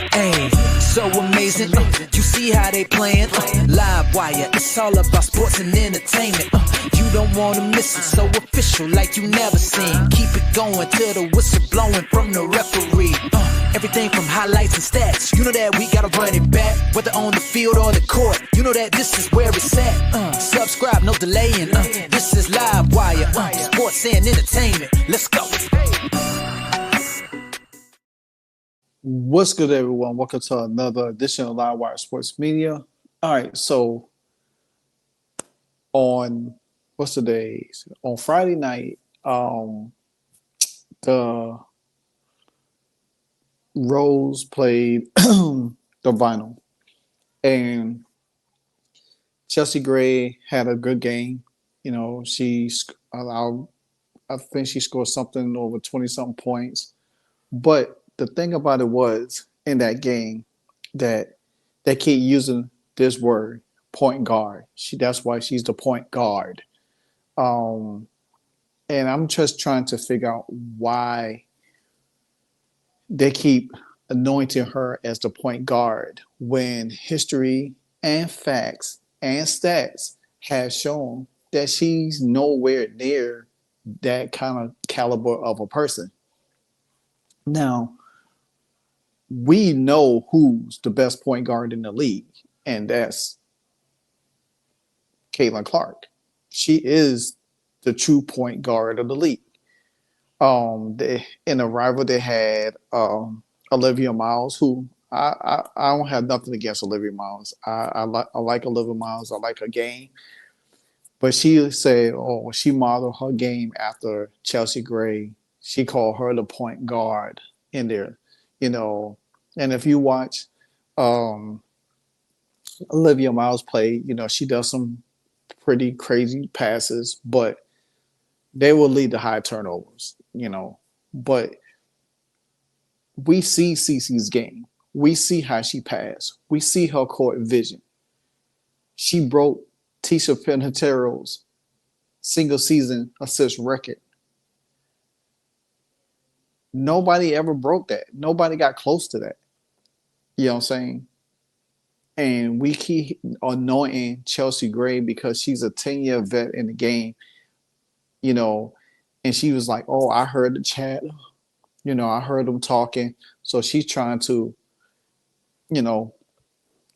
Hey, so amazing. You see how they playing? Live wire, it's all about sports and entertainment. You don't wanna miss it, so official like you never seen. Keep it going till the whistle blowing from the referee. Everything from highlights and stats. You know that we gotta run it back, whether on the field or the court. You know that this is where it's at. Subscribe, no delaying. This is Live Wire, sports and entertainment. Let's go. What's good, everyone? Welcome to another edition of Live Wire Sports Media. All right, so on what's the days? On Friday night, the Rose played the vinyl, and Chelsea Gray had a good game. You know, I think she scored something over 20-something points. But the thing about it was, in that game, that they keep using this word, point guard. That's why she's the point guard. And I'm just trying to figure out why they keep anointing her as the point guard when history and facts and stats have shown that she's nowhere near that kind of caliber of a person. Now, we know who's the best point guard in the league, and that's Caitlin Clark. She is the true point guard of the league. In a rival, they had Olivia Miles, who I don't have nothing against Olivia Miles. I like Olivia Miles. I like her game. But she said, she modeled her game after Chelsea Gray. She called her the point guard in there, you know. And if you watch Olivia Miles play, you know, she does some pretty crazy passes, but they will lead to high turnovers, you know. But we see Cece's game. We see how she passed. We see her court vision. She broke Tisha Pentero's single season assist record. Nobody ever broke that. Nobody got close to that. You know what I'm saying? And we keep anointing Chelsea Gray because she's a 10-year vet in the game, you know, and she was like, I heard the chat. You know, I heard them talking. So she's trying to, you know,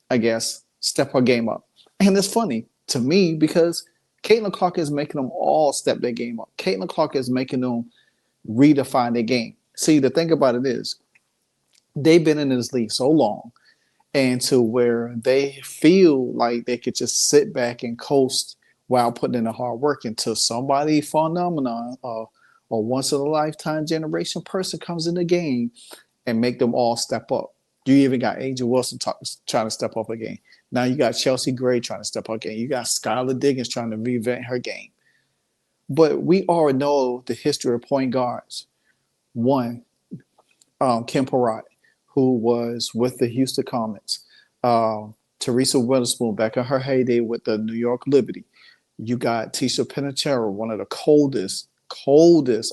I guess, step her game up. And it's funny to me because Caitlin Clark is making them all step their game up. Caitlin Clark is making them redefine their game. See, the thing about it is, they've been in this league so long, and to where they feel like they could just sit back and coast while putting in the hard work until somebody phenomenon or once in a lifetime generation person comes in the game and make them all step up. You even got Angel Wilson trying to step up again. Now you got Chelsea Gray trying to step up again. You got Skylar Diggins trying to reinvent her game. But we already know the history of point guards. One, Kim Perrott, who was with the Houston Comets. Teresa Witherspoon back in her heyday with the New York Liberty. You got Tisha Penteero, one of the coldest,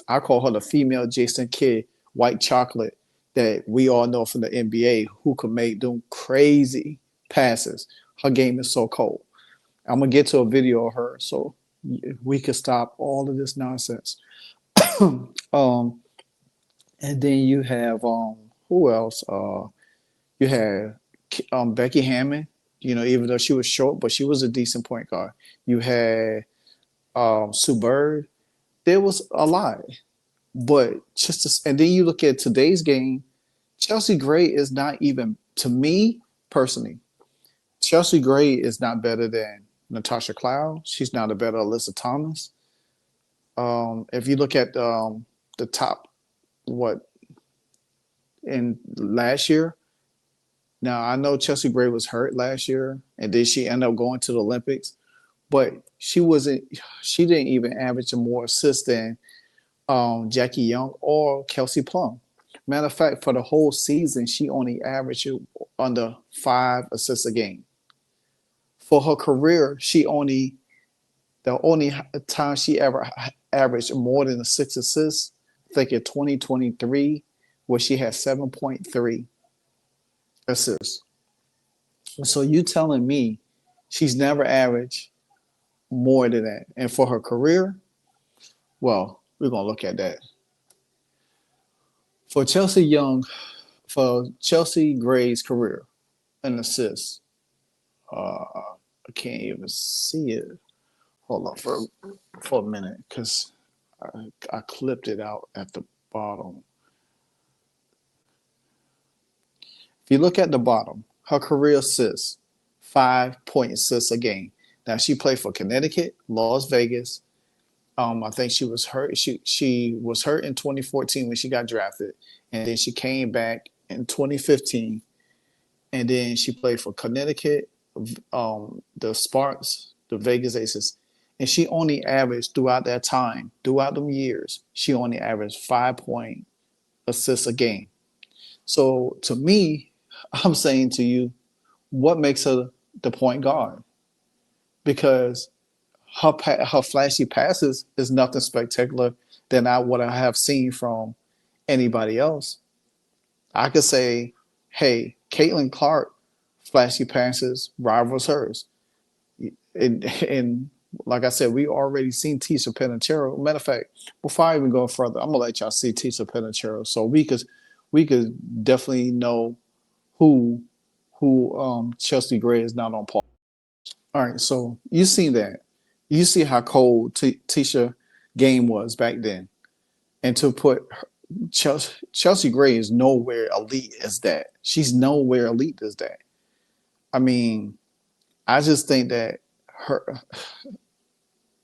I call her the female Jason Kidd, white chocolate, that we all know from the NBA, who could make them crazy passes. Her game is so cold. I'm going to get to a video of her so we can stop all of this nonsense. And then you have, who else? You had Becky Hammond, you know, even though she was short, but she was a decent point guard. You had Sue Bird. There was a lot. But and then you look at today's game, Chelsea Gray is not even, to me personally, Chelsea Gray is not better than Natasha Cloud. She's not a better Alyssa Thomas. If you look at the top, in last year, now I know Chelsea Gray was hurt last year, and then she ended up going to the Olympics, but she didn't even average more assists than Jackie Young or Kelsey Plum. Matter of fact, for the whole season, she only averaged under 5 assists a game. For her career, the only time she ever averaged more than 6 assists, I think in 2023, where she had 7.3. assists. So you telling me she's never averaged more than that? And for her career, well, we're gonna look at that. For Chelsea Young, for Chelsea Gray's career in assists, I can't even see it. Hold on for a minute, because I clipped it out at the bottom. If you look at the bottom, her career assists, 5 point assists a game. Now she played for Connecticut, Las Vegas. I think she was hurt. She was hurt in 2014 when she got drafted, and then she came back in 2015, and then she played for Connecticut, the Sparks, the Vegas Aces, and she only averaged throughout that time, throughout them years, she only averaged 5 point assists a game. So to me, I'm saying to you, what makes her the point guard? Because her flashy passes is nothing spectacular than what I have seen from anybody else. I could say, hey, Caitlin Clark, flashy passes rivals hers. And like I said, we already seen Tisha Penachero. Matter of fact, before I even go further, I'm gonna let y'all see Tisha Penachero so we could definitely know who Chelsea Gray is not on par. All right, so you see that. You see how cold Tisha game was back then. And to put Chelsea Gray is nowhere elite as that. She's nowhere elite as that. I mean, I just think that her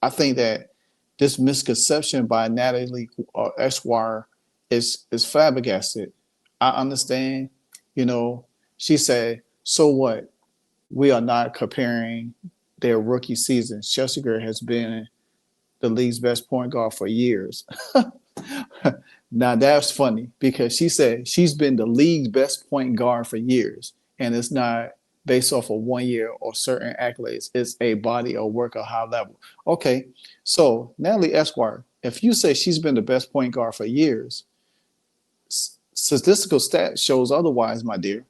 I think that this misconception by Natalie Esquire is flabbergasted. I understand, you know, she said, so what? We are not comparing their rookie season. Chelsea Gray has been the league's best point guard for years. Now that's funny because she said she's been the league's best point guard for years, and it's not based off of 1 year or certain accolades. It's a body of work of high level. Okay, so Natalie Esquire, if you say she's been the best point guard for years, statistical stat shows otherwise, my dear.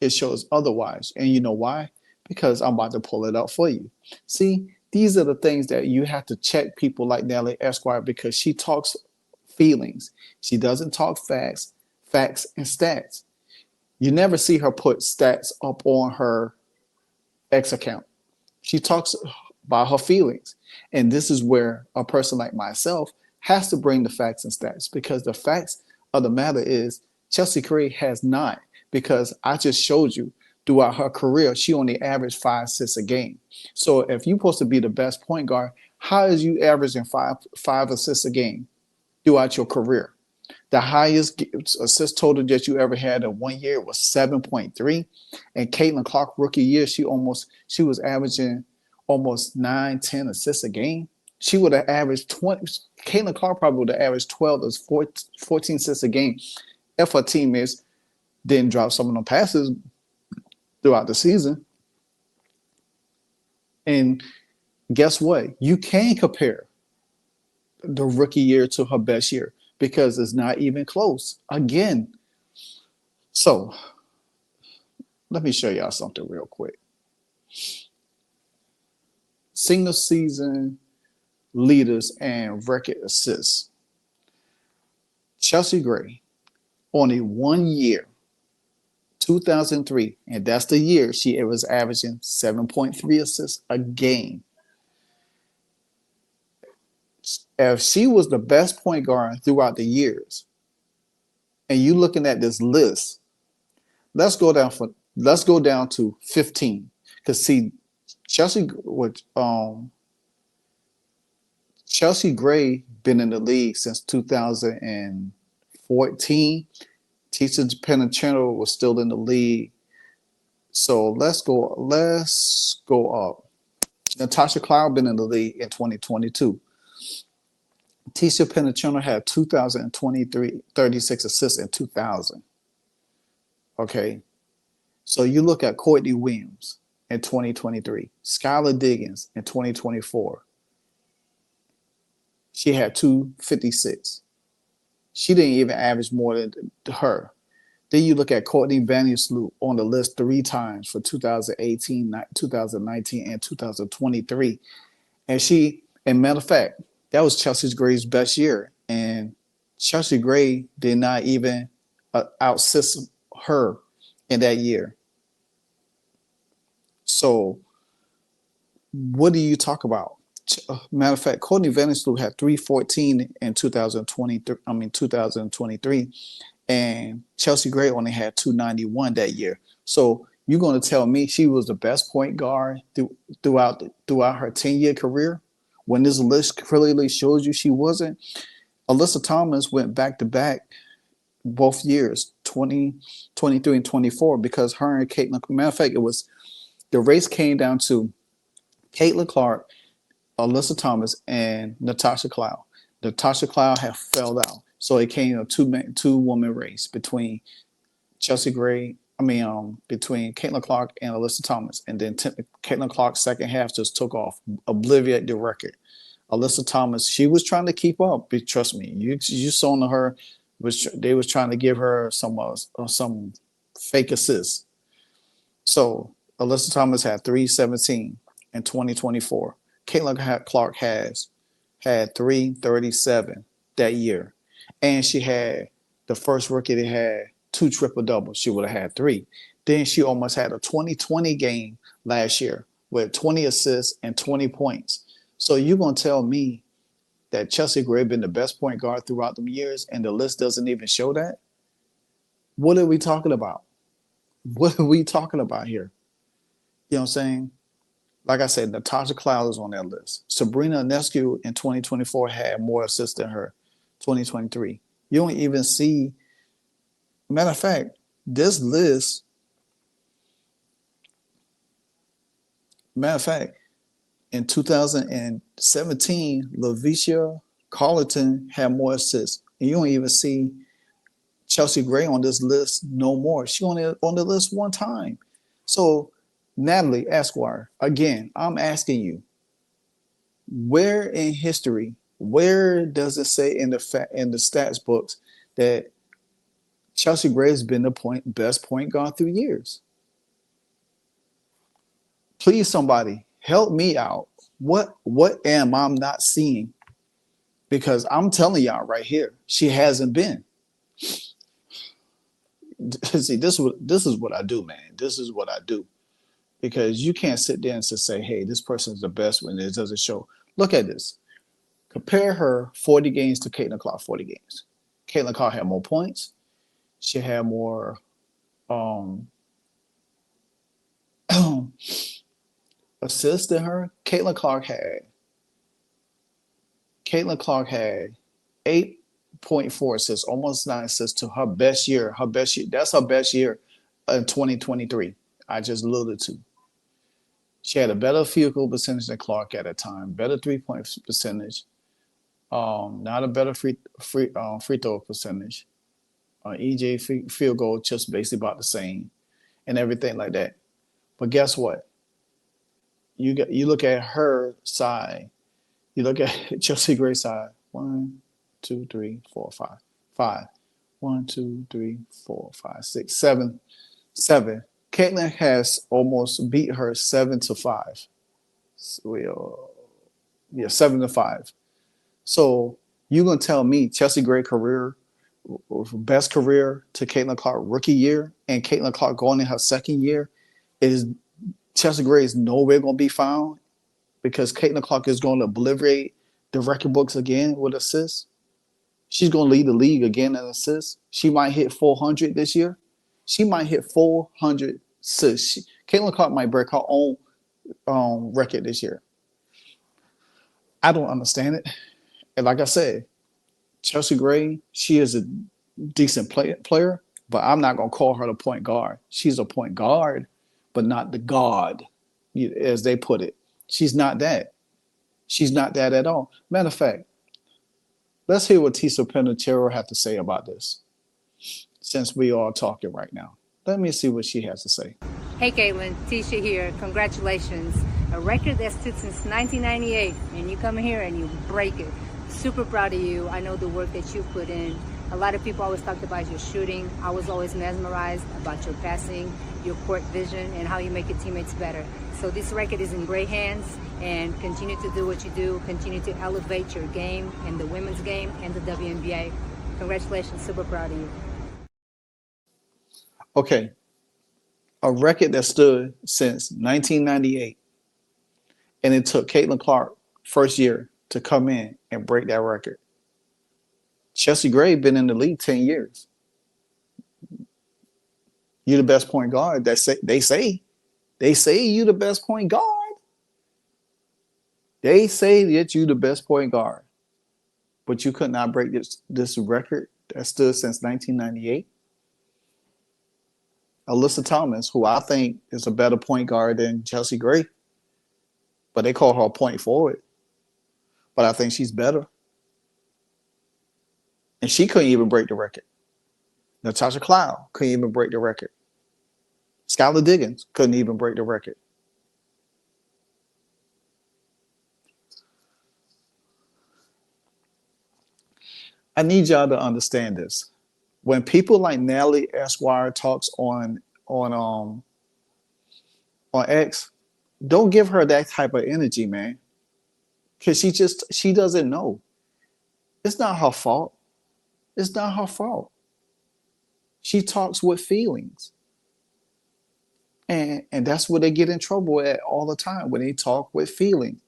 It shows otherwise, and you know why? Because I'm about to pull it up for you. See, these are the things that you have to check people like Natalie Esquire because she talks feelings. She doesn't talk facts and stats. You never see her put stats up on her X account. She talks about her feelings. And this is where a person like myself has to bring the facts and stats because the facts of the matter is Chelsea Gray has not, because I just showed you throughout her career, she only averaged 5 assists a game. So if you're supposed to be the best point guard, how is you averaging five assists a game throughout your career? The highest assist total that you ever had in 1 year was 7.3. And Caitlin Clark rookie year, she was averaging almost 9-10 assists a game. She would have averaged 20. Caitlin Clark probably would have averaged 12 or 14 assists a game if her teammates didn't drop some of them passes throughout the season. And guess what? You can compare the rookie year to her best year because it's not even close. Again, so let me show y'all something real quick. Single season leaders and record assists. Chelsea Gray, only 1 year, 2003, and that's the year she was averaging 7.3 assists a game. If she was the best point guard throughout the years, and you looking at this list, let's go down to 15. Because see, Chelsea Gray been in the league since 2014. Tisha Penachero was still in the league. So let's go up. Natasha Cloud been in the league in 2022. Tisha Penachero had 36 assists in 2000. Okay. So you look at Courtney Williams in 2023, Skylar Diggins in 2024. She had 256. She didn't even average more than her. Then you look at Courtney Vandersloot on the list 3 times for 2018, 2019, and 2023. And matter of fact, that was Chelsea Gray's best year. And Chelsea Gray did not even outsist her in that year. So what do you talk about? Matter of fact, Courtney Vandersloot had 314 in 2023, and Chelsea Gray only had 291 that year. So you're going to tell me she was the best point guard throughout her 10-year career, when this list clearly shows you she wasn't? Alyssa Thomas went back to back both years, 2023 and 24, because her and Caitlin. Matter of fact, the race came down to Caitlin Clark, Alyssa Thomas, and Natasha Cloud. Natasha Cloud had fell out, so it came a two-woman race between between Caitlin Clark and Alyssa Thomas, and then Caitlin Clark's second half just took off, obliviate the record. Alyssa Thomas, she was trying to keep up. But trust me, you saw her. They was trying to give her some fake assists. So Alyssa Thomas had 317 in 2024. Caitlin Clark had 337 that year, and she had the first rookie that had 2 triple doubles. She would have had 3. Then she almost had a 2020 game last year with 20 assists and 20 points. So you're going to tell me that Chelsea Gray been the best point guard throughout the years, and the list doesn't even show that? What are we talking about? What are we talking about here? You know what I'm saying? Like I said, Natasha Cloud is on that list. Sabrina Ionescu in 2024 had more assists than her. 2023. You don't even see. Matter of fact, this list. In 2017, Lavisha Carleton had more assists. And you don't even see Chelsea Gray on this list no more. She only on the list 1 time. So, Natalie Esquire, again, I'm asking you, where in history, where does it say in the stats books that Chelsea Gray has been the best point guard through years? Please, somebody, help me out. What am I not seeing? Because I'm telling y'all right here, she hasn't been. See, this is what I do, man. This is what I do. Because you can't sit there and just say, hey, this person's the best when it doesn't show. Look at this. Compare her 40 games to Caitlin Clark 40 games. Caitlin Clark had more points. She had more assists than her. Caitlin Clark had 8.4 assists, almost 9 assists to her best year. That's her best year in 2023. I just alluded to. She had a better field goal percentage than Clark at that time, better 3-point percentage, not a better free throw percentage. EJ field goal just basically about the same, and everything like that. But guess what? You look at her side. You look at Chelsea Gray's side. 1, 2, 3, 4, 5. 1, 2, 3, 4, 5, 6, 7. Caitlin has almost beat her 7-5. 7-5. So you're gonna tell me Chelsea Gray best career to Caitlin Clark rookie year, and Caitlin Clark going in her second year, is Chelsea Gray is nowhere gonna be found, because Caitlin Clark is going to obliterate the record books again with assists. She's going to lead the league again in assists. She might hit 400 this year. She might hit 400 assists. Caitlin Clark might break her own record this year. I don't understand it. And like I said, Chelsea Gray, she is a decent player, but I'm not going to call her the point guard. She's a point guard, but not the god, as they put it. She's not that. She's not that at all. Matter of fact, let's hear what Tisa Penatero had to say about this, since we are talking right now. Let me see what she has to say. Hey, Caitlin, Tisha here. Congratulations. A record that stood since 1998, and you come here and you break it. Super proud of you. I know the work that you put in. A lot of people always talked about your shooting. I was always mesmerized about your passing, your court vision, and how you make your teammates better. So this record is in great hands, and continue to do what you do. Continue to elevate your game and the women's game and the WNBA. Congratulations, super proud of you. Okay, a record that stood since 1998, and it took Caitlin Clark first year to come in and break that record. Chelsea Gray been in the league 10 years. You're the best point guard. They say you the best point guard. They say that you the best point guard, but you could not break this record that stood since 1998. Alyssa Thomas, who I think is a better point guard than Chelsea Gray, but they call her a point forward. But I think she's better. And she couldn't even break the record. Natasha Cloud couldn't even break the record. Skylar Diggins couldn't even break the record. I need y'all to understand this. When people like Natalie Esquire talks on X, don't give her that type of energy, man. Because she doesn't know. It's not her fault. It's not her fault. She talks with feelings. And that's where they get in trouble at all the time, when they talk with feelings.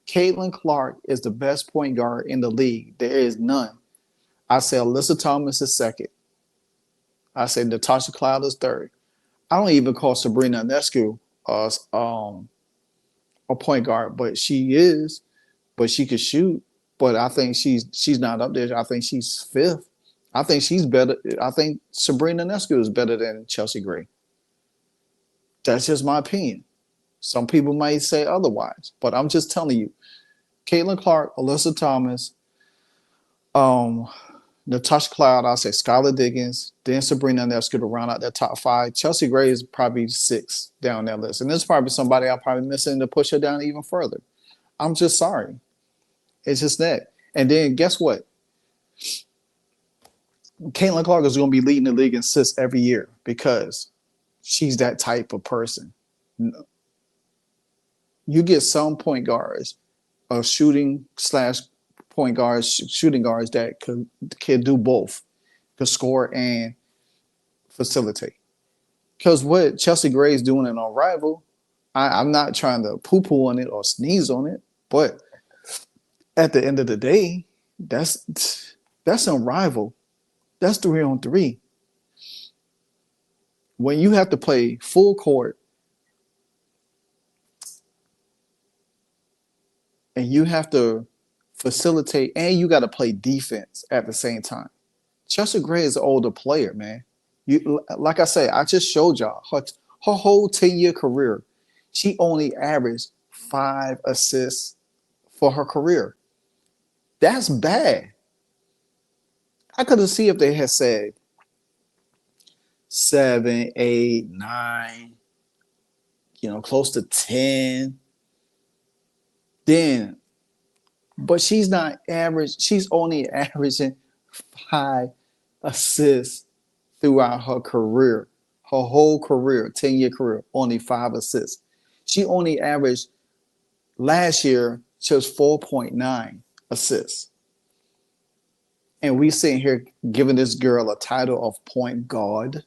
Caitlin Clark is the best point guard in the league. There is none. I say Alyssa Thomas is second. I say Natasha Cloud is third. I don't even call Sabrina Ionescu a point guard, but she is. But she could shoot. But I think she's not up there. I think she's fifth. I think she's better. I think Sabrina Ionescu is better than Chelsea Gray. That's just my opinion. Some people might say otherwise, but I'm just telling you. Caitlin Clark, Alyssa Thomas, Natasha Cloud, I'll say Skylar Diggins, then Sabrina Ionescu to round out that top five. Chelsea Gray is probably sixth down that list. And there's probably somebody I'm probably missing to push her down even further. I'm just sorry. It's just that. And then guess what? Caitlin Clark is going to be leading the league in assists every year because she's that type of person. You get some point guards, shooting guards that can do both, can score and facilitate. Because what Chelsea Gray is doing in our rival, I'm not trying to poo-poo on it or sneeze on it, but at the end of the day, that's unrivaled. That's 3-on-3. When you have to play full court and you have to facilitate and you got to play defense at the same time. Chelsea Gray is an older player, man. Like I said, I just showed y'all her whole 10-year career. She only averaged 5 assists for her career. That's bad. I could have seen if they had said 7, 8, 9, close to 10. Then, but she's not average. She's only averaging 5 assists throughout her career, her whole career, 10-year career, only 5 assists. She only averaged last year just 4.9 assists. And we sitting here giving this girl a title of point guard.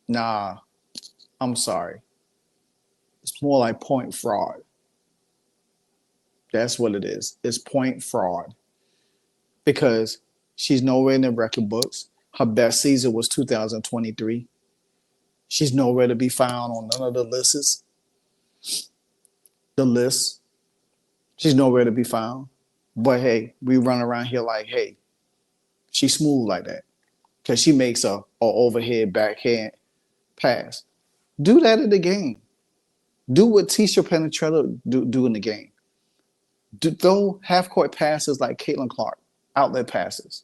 Nah, I'm sorry. It's more like point fraud. That's what it is. It's point fraud. Because she's nowhere in the record books. Her best season was 2023. She's nowhere to be found on none of the lists. She's nowhere to be found. But hey, we run around here like, hey, she's smooth like that. Because she makes a overhead backhand pass. Do that in the game. Do what Tisha Penetrella do in the game. Throw half-court passes like Caitlin Clark, outlet passes.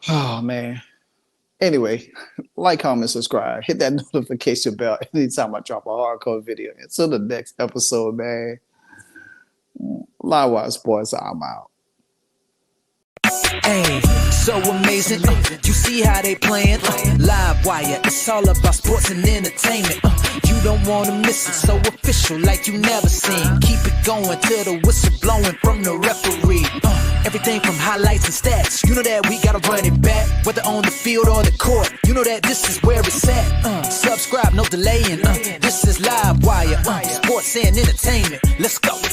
Oh, man. Anyway, like, comment, subscribe. Hit that notification bell anytime I drop a hardcore video. Until the next episode, man. Livewire Sports, I'm out. Hey, so amazing. You see how they playing? Live wire, it's all about sports and entertainment. You don't wanna miss it, so official like you never seen. Keep it going till the whistle blowing from the referee. Everything from highlights and stats. You know that we gotta run it back, whether on the field or the court. You know that this is where it's at. Subscribe, no delaying. This is Live Wire, sports and entertainment. Let's go.